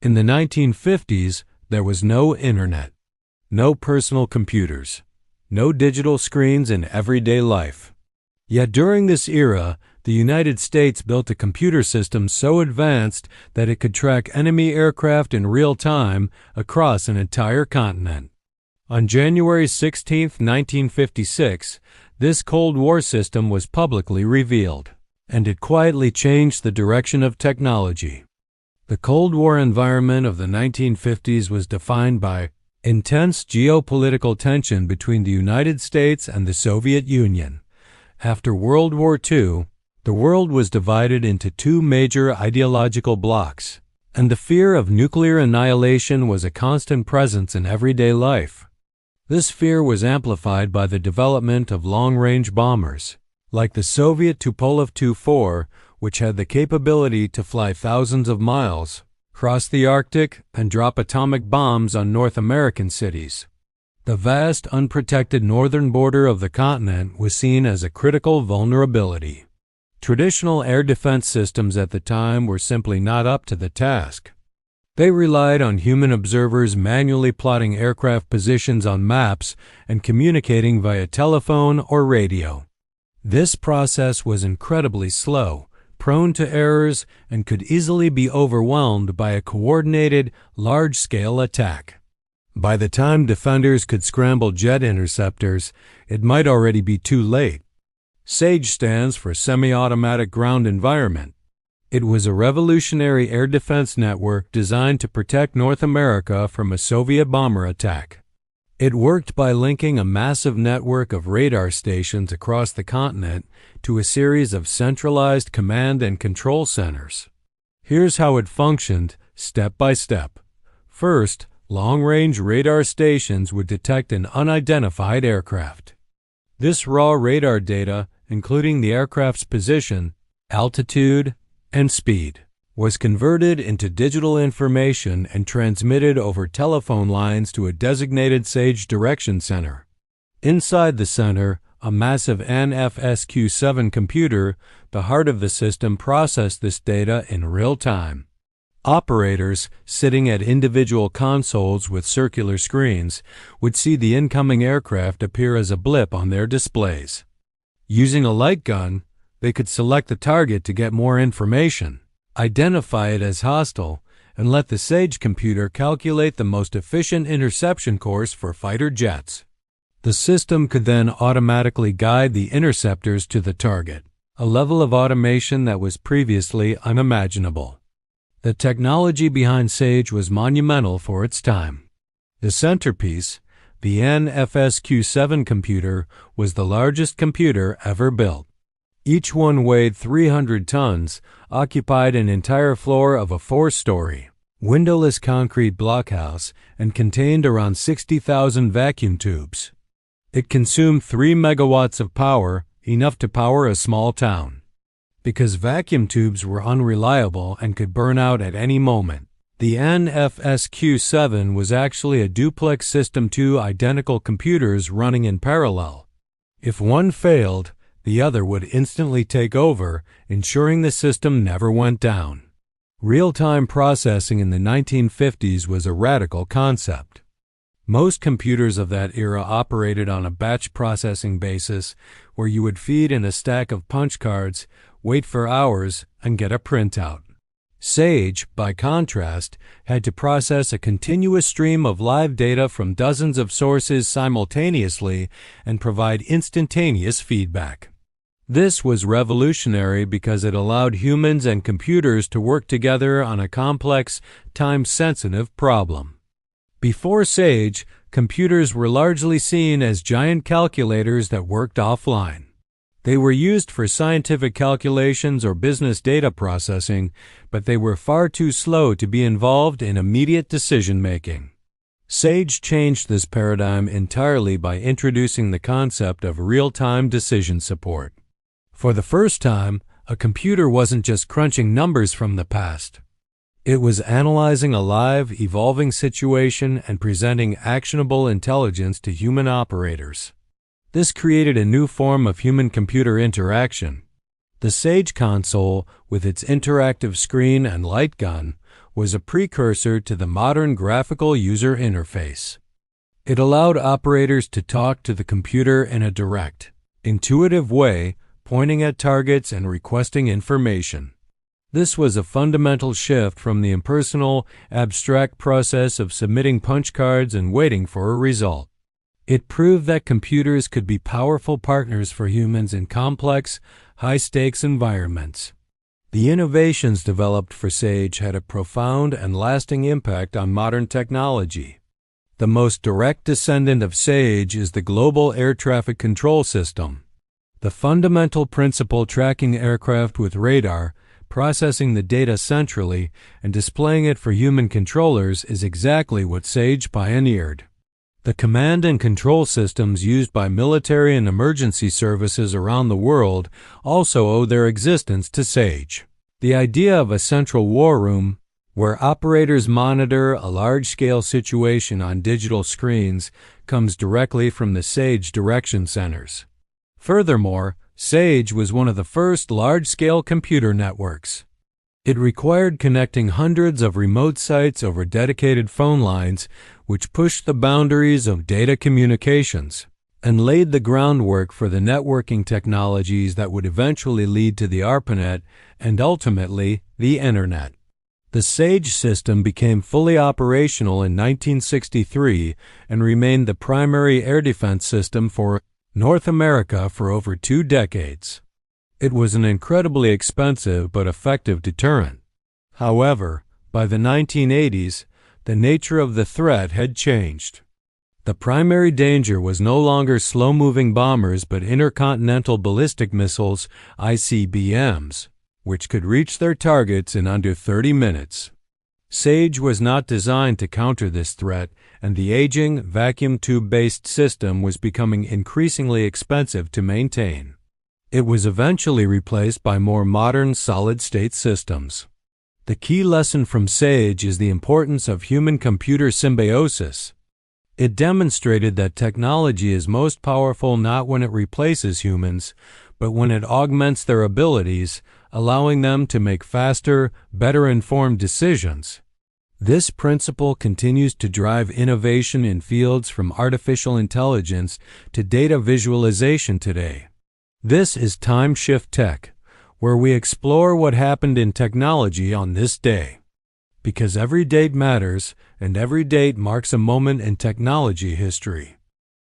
In the 1950s, there was no internet, no personal computers, no digital screens in everyday life. Yet during this era, the United States built a computer system so advanced that it could track enemy aircraft in real time across an entire continent. On January 16, 1956, this Cold War system was publicly revealed, and it quietly changed the direction of technology. The Cold War environment of the 1950s was defined by intense geopolitical tension between the United States and the Soviet Union. After World War II, the world was divided into two major ideological blocs, and the fear of nuclear annihilation was a constant presence in everyday life. This fear was amplified by the development of long-range bombers, like the Soviet Tupolev Tu-4, which had the capability to fly thousands of miles, cross the Arctic, and drop atomic bombs on North American cities. The vast, unprotected northern border of the continent was seen as a critical vulnerability. Traditional air defense systems at the time were simply not up to the task. They relied on human observers manually plotting aircraft positions on maps and communicating via telephone or radio. This process was incredibly slow, prone to errors, and could easily be overwhelmed by a coordinated, large-scale attack. By the time defenders could scramble jet interceptors, it might already be too late. SAGE stands for Semi-Automatic Ground Environment. It was a revolutionary air defense network designed to protect North America from a Soviet bomber attack. It worked by linking a massive network of radar stations across the continent to a series of centralized command and control centers. Here's how it functioned, step by step. First, long-range radar stations would detect an unidentified aircraft. This raw radar data, including the aircraft's position, altitude, and speed, was converted into digital information and transmitted over telephone lines to a designated SAGE direction center. Inside the center, a massive NFSQ-7 computer, the heart of the system, processed this data in real time. Operators, sitting at individual consoles with circular screens, would see the incoming aircraft appear as a blip on their displays. Using a light gun, they could select the target to get more information, identify it as hostile, and let the SAGE computer calculate the most efficient interception course for fighter jets. The system could then automatically guide the interceptors to the target, a level of automation that was previously unimaginable. The technology behind SAGE was monumental for its time. The centerpiece, the NFSQ-7 computer, was the largest computer ever built. Each one weighed 300 tons, occupied an entire floor of a 4-story, windowless concrete blockhouse, and contained around 60,000 vacuum tubes. It consumed 3 megawatts of power, enough to power a small town. Because vacuum tubes were unreliable and could burn out at any moment, the NFSQ-7 was actually a duplex system, 2 identical computers running in parallel. If one failed, the other would instantly take over, ensuring the system never went down. Real-time processing in the 1950s was a radical concept. Most computers of that era operated on a batch processing basis, where you would feed in a stack of punch cards, wait for hours, and get a printout. SAGE, by contrast, had to process a continuous stream of live data from dozens of sources simultaneously and provide instantaneous feedback. This was revolutionary because it allowed humans and computers to work together on a complex, time-sensitive problem. Before SAGE, computers were largely seen as giant calculators that worked offline. They were used for scientific calculations or business data processing, but they were far too slow to be involved in immediate decision-making. SAGE changed this paradigm entirely by introducing the concept of real-time decision support. For the first time, a computer wasn't just crunching numbers from the past. It was analyzing a live, evolving situation and presenting actionable intelligence to human operators. This created a new form of human-computer interaction. The SAGE console, with its interactive screen and light gun, was a precursor to the modern graphical user interface. It allowed operators to talk to the computer in a direct, intuitive way, pointing at targets and requesting information. This was a fundamental shift from the impersonal, abstract process of submitting punch cards and waiting for a result. It proved that computers could be powerful partners for humans in complex, high-stakes environments. The innovations developed for Sage had a profound and lasting impact on modern technology. The most direct descendant of Sage is the Global Air Traffic Control System. The fundamental principle tracking aircraft with radar, processing the data centrally, and displaying it for human controllers is exactly what Sage pioneered. The command and control systems used by military and emergency services around the world also owe their existence to Sage. The idea of a central war room, where operators monitor a large-scale situation on digital screens, comes directly from the Sage direction centers. Furthermore, Sage was one of the first large-scale computer networks. It required connecting hundreds of remote sites over dedicated phone lines, which pushed the boundaries of data communications and laid the groundwork for the networking technologies that would eventually lead to the ARPANET and ultimately the Internet. The Sage system became fully operational in 1963 and remained the primary air defense system for North America for over 2 decades. It was an incredibly expensive but effective deterrent. However, by the 1980s, the nature of the threat had changed. The primary danger was no longer slow-moving bombers but intercontinental ballistic missiles, ICBMs, which could reach their targets in under 30 minutes. Sage was not designed to counter this threat, and the aging, vacuum tube-based system was becoming increasingly expensive to maintain. It was eventually replaced by more modern solid-state systems. The key lesson from Sage is the importance of human-computer symbiosis. It demonstrated that technology is most powerful not when it replaces humans, but when it augments their abilities, allowing them to make faster, better-informed decisions. This principle continues to drive innovation in fields from artificial intelligence to data visualization today. This is TimeShift Tech, where we explore what happened in technology on this day. Because every date matters, and every date marks a moment in technology history.